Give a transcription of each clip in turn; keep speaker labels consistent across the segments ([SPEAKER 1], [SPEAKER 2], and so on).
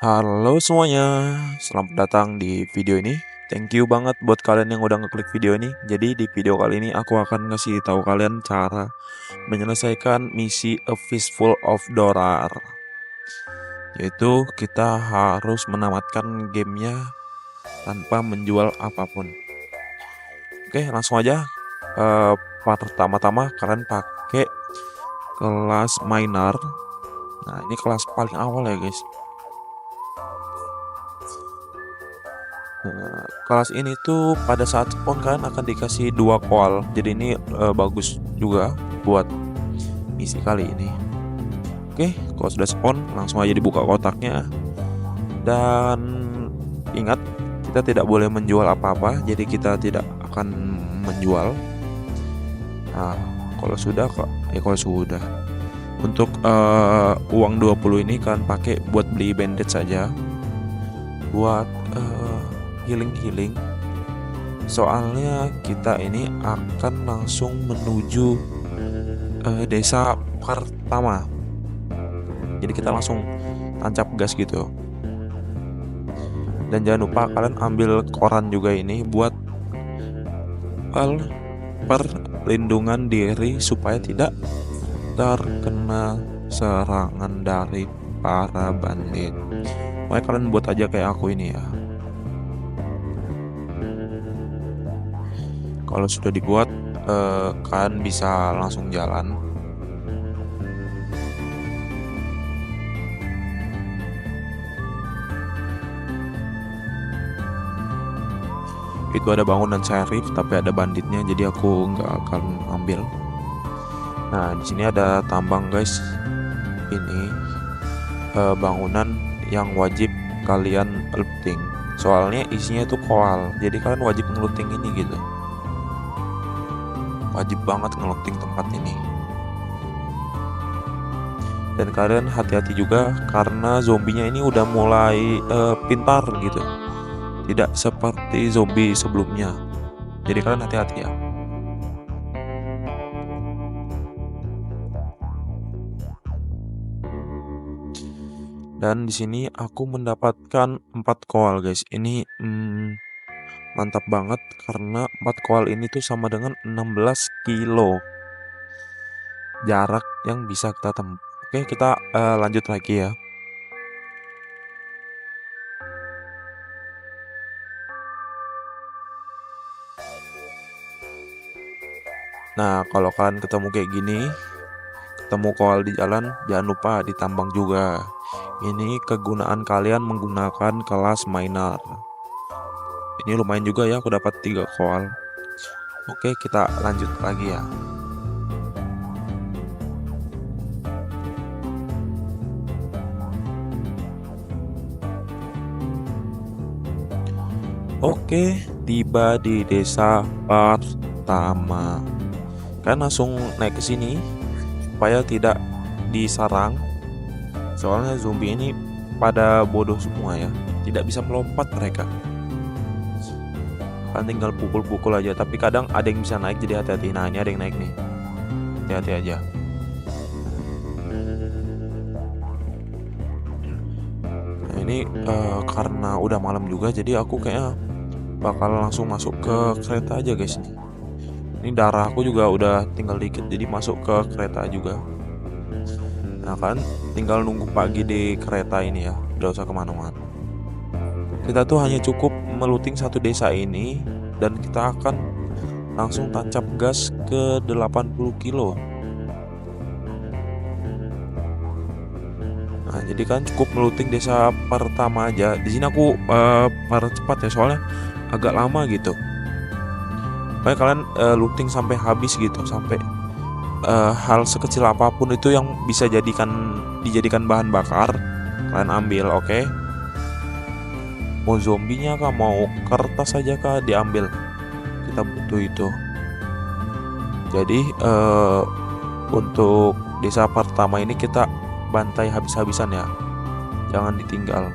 [SPEAKER 1] Halo semuanya, selamat datang di video ini. Thank you banget buat kalian yang udah ngeklik video ini. Jadi di video kali ini aku akan ngasih tahu kalian cara menyelesaikan misi A Fistful of Dollar. Yaitu kita harus menamatkan gamenya tanpa menjual apapun. Oke, langsung aja. Pertama-tama kalian pakai kelas miner. Nah, ini kelas paling awal ya guys. Kelas ini tuh pada saat spawn kalian akan dikasih 2 koal. Jadi ini bagus juga buat misi kali ini. Oke, kalau sudah spawn langsung aja dibuka kotaknya. Dan ingat, kita tidak boleh menjual apa-apa, jadi kita tidak akan menjual. Nah, kalau sudah untuk uang 20 ini kalian pakai buat beli bandage saja. Buat healing. Soalnya kita ini akan langsung menuju desa pertama. Jadi kita langsung tancap gas gitu. Dan jangan lupa kalian ambil koran juga ini buat perlindungan diri supaya tidak terkena serangan dari para bandit. Makanya kalian buat aja kayak aku ini ya. Kalau sudah dibuat, kalian bisa langsung jalan. Itu ada bangunan sheriff, tapi ada banditnya, jadi aku nggak akan ambil. Nah, di sini ada tambang guys. Ini bangunan yang wajib kalian looting. Soalnya isinya tuh koal, jadi kalian wajib ngelooting ini gitu. Wajib banget ngelooting tempat ini. Dan kalian hati-hati juga karena zombinya ini udah mulai pintar gitu. Tidak seperti zombie sebelumnya. Jadi kalian hati-hati ya. Dan di sini aku mendapatkan 4 koal guys. Ini mantap banget karena 4 koal ini tuh sama dengan 16 kilo jarak yang bisa kita tempuh. Oke, kita lanjut lagi ya. Nah, kalau kalian ketemu kayak gini, ketemu koal di jalan, jangan lupa ditambang juga. Ini kegunaan kalian menggunakan kelas miner. Ini lumayan juga ya, aku dapat 3 koal. Oke, kita lanjut lagi ya. Oke, tiba di desa pertama. Kan langsung naik ke sini supaya tidak diserang. Soalnya zombie ini pada bodoh semua ya, tidak bisa melompat mereka. Kan tinggal pukul-pukul aja, tapi kadang ada yang bisa naik, jadi hati-hati. Nah, ini ada yang naik nih. Hati-hati aja. Nah, ini karena udah malam juga, jadi aku kayaknya bakal langsung masuk ke kereta aja guys. Ini darah aku juga udah tinggal dikit, jadi masuk ke kereta juga. Nah kan, tinggal nunggu pagi di kereta ini ya, udah usah kemana-mana. Kita tuh hanya cukup meluting satu desa ini, dan kita akan langsung tancap gas ke 80 kilo. Nah, jadi kan cukup meluting desa pertama aja. Di sini aku percepat ya, soalnya agak lama gitu. Pokoknya kalian looting sampai habis gitu, sampai hal sekecil apapun itu yang bisa dijadikan bahan bakar kalian ambil, oke? Mau zombinya kah, mau kertas aja kah, diambil. Kita butuh itu. Jadi untuk desa pertama ini kita bantai habis-habisan ya, jangan ditinggal.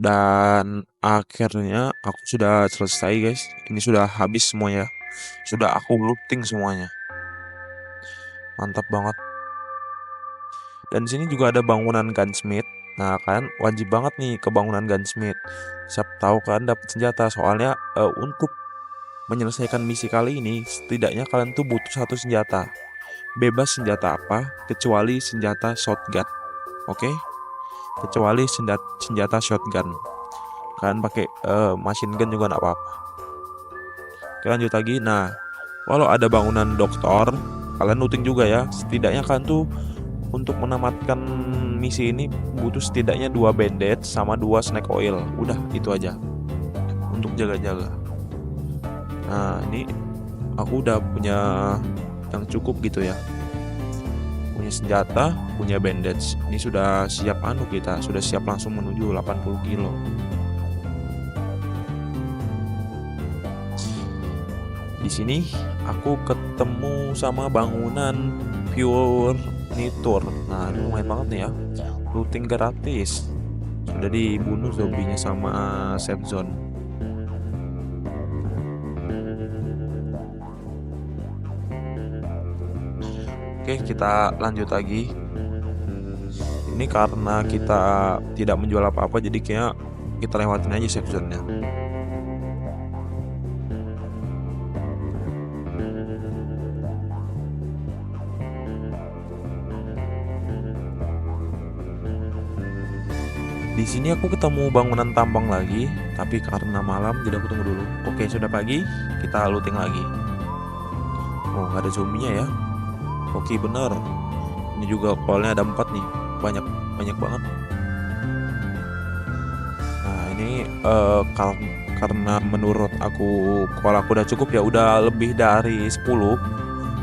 [SPEAKER 1] Dan akhirnya aku sudah selesai guys. Ini sudah habis semuanya. Sudah aku looting semuanya. Mantap banget. Dan di sini juga ada bangunan gunsmith. Nah, kalian wajib banget nih ke bangunan gunsmith. Siapa tahu kalian dapat senjata. Soalnya untuk menyelesaikan misi kali ini, setidaknya kalian tuh butuh satu senjata. Bebas senjata apa, kecuali senjata shotgun. Oke? Kecuali senjata shotgun. Kalian pakai machine gun juga nggak apa-apa. Oke, lanjut lagi. Nah, kalau ada bangunan dokter, kalian looting juga ya. Setidaknya kalian tuh untuk menamatkan misi ini butuh setidaknya 2 bandage sama 2 snake oil. Udah, itu aja. Untuk jaga-jaga. Nah, ini aku udah punya yang cukup gitu ya. Punya senjata, punya bandage. Ini sudah siap kita, sudah siap langsung menuju 80 kilo. Di sini aku ketemu sama bangunan pure nitur. Nah, ini lumayan banget nih ya. Looting gratis. Sudah dibunuh zombinya sama safe zone. Oke, kita lanjut lagi. Ini karena kita tidak menjual apa-apa, jadi kayak kita lewatin aja safe zone-nya. Di sini aku ketemu bangunan tambang lagi, tapi karena malam jadi aku tunggu dulu. Oke, sudah pagi, kita looting lagi. Oh, nggak ada zombinya ya. Oke, bener. Ini juga kolnya ada 4 nih, banyak banget. Nah, ini karena menurut aku kol aku udah cukup ya, udah lebih dari 10.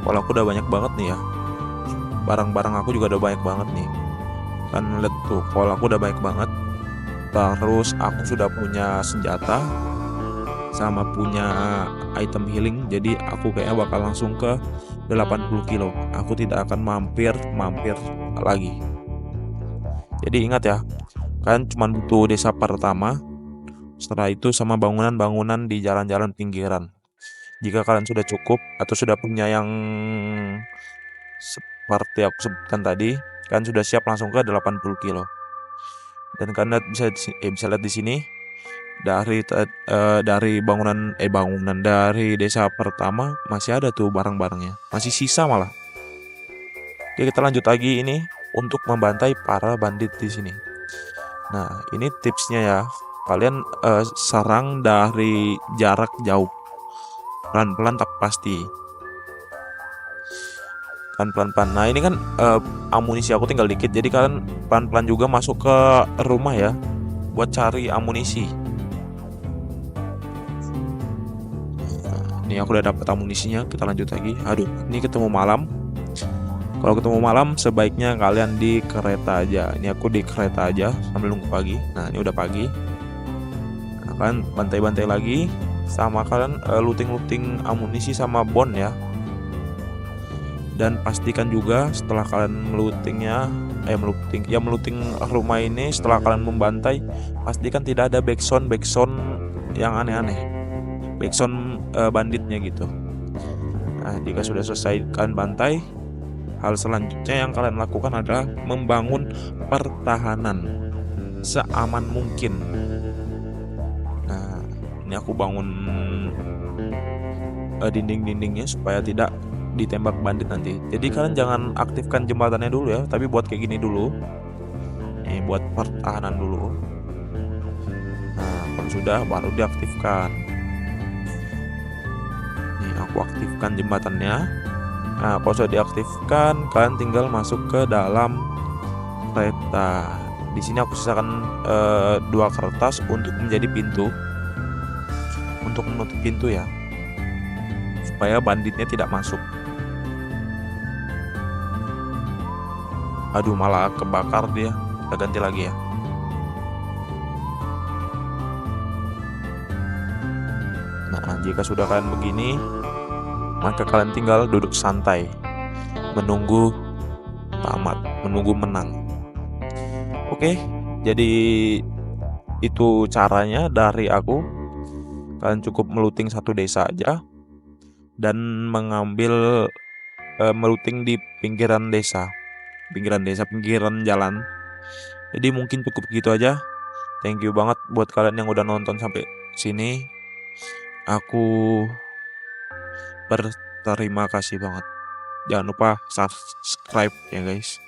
[SPEAKER 1] Kol aku udah banyak banget nih ya. Barang-barang aku juga udah banyak banget nih. Kan lihat tuh, kol aku udah banyak banget. Terus aku sudah punya senjata sama punya item healing, jadi aku kayaknya bakal langsung ke 80 kilo. Aku tidak akan mampir lagi. Jadi ingat ya, kalian cuma butuh desa pertama, setelah itu sama bangunan-bangunan di jalan-jalan pinggiran. Jika kalian sudah cukup atau sudah punya yang seperti aku sebutkan tadi, kalian sudah siap langsung ke 80 kilo. Dan kalian bisa lihat di sini dari bangunan dari desa pertama masih ada tuh barang-barangnya, masih sisa malah. Oke, kita lanjut lagi ini untuk membantai para bandit di sini. Nah, ini tipsnya ya, kalian serang dari jarak jauh, pelan-pelan tapi pasti. Pelan-pelan. Nah, ini kan amunisi aku tinggal dikit, jadi kalian pelan-pelan juga masuk ke rumah ya, buat cari amunisi. Ini aku udah dapat amunisinya, kita lanjut lagi. Aduh, ini ketemu malam. Kalau ketemu malam sebaiknya kalian di kereta aja. Ini aku di kereta aja sambil nunggu pagi. Nah, ini udah pagi. Nah, kalian bantai-bantai lagi sama kalian looting amunisi sama bon ya. Dan pastikan juga setelah kalian meluting rumah ini, setelah kalian membantai, pastikan tidak ada backsound yang aneh-aneh, backsound banditnya gitu. Nah, jika sudah selesai kalian bantai, hal selanjutnya yang kalian lakukan adalah membangun pertahanan seaman mungkin. Nah, ini aku bangun dinding-dindingnya supaya tidak ditembak bandit nanti. Jadi kalian jangan aktifkan jembatannya dulu ya, tapi buat kayak gini dulu. Ini buat pertahanan dulu. Nah, kalau sudah baru diaktifkan. Nih, aku aktifkan jembatannya. Nah, kalau sudah diaktifkan, kalian tinggal masuk ke dalam kereta. Di sini aku sisakan 2 kertas untuk menjadi pintu, untuk menutup pintu ya, supaya banditnya tidak masuk. Aduh, malah kebakar dia. Kita ganti lagi ya. Nah, jika sudah kalian begini, maka kalian tinggal duduk santai, menunggu tamat, menunggu menang. Oke, jadi Itu caranya dari aku, kalian cukup meluting satu desa aja dan mengambil meluting di pinggiran jalan. Jadi mungkin cukup gitu aja. Thank you banget buat kalian yang udah nonton sampai sini. Aku berterima kasih banget. Jangan lupa subscribe ya guys.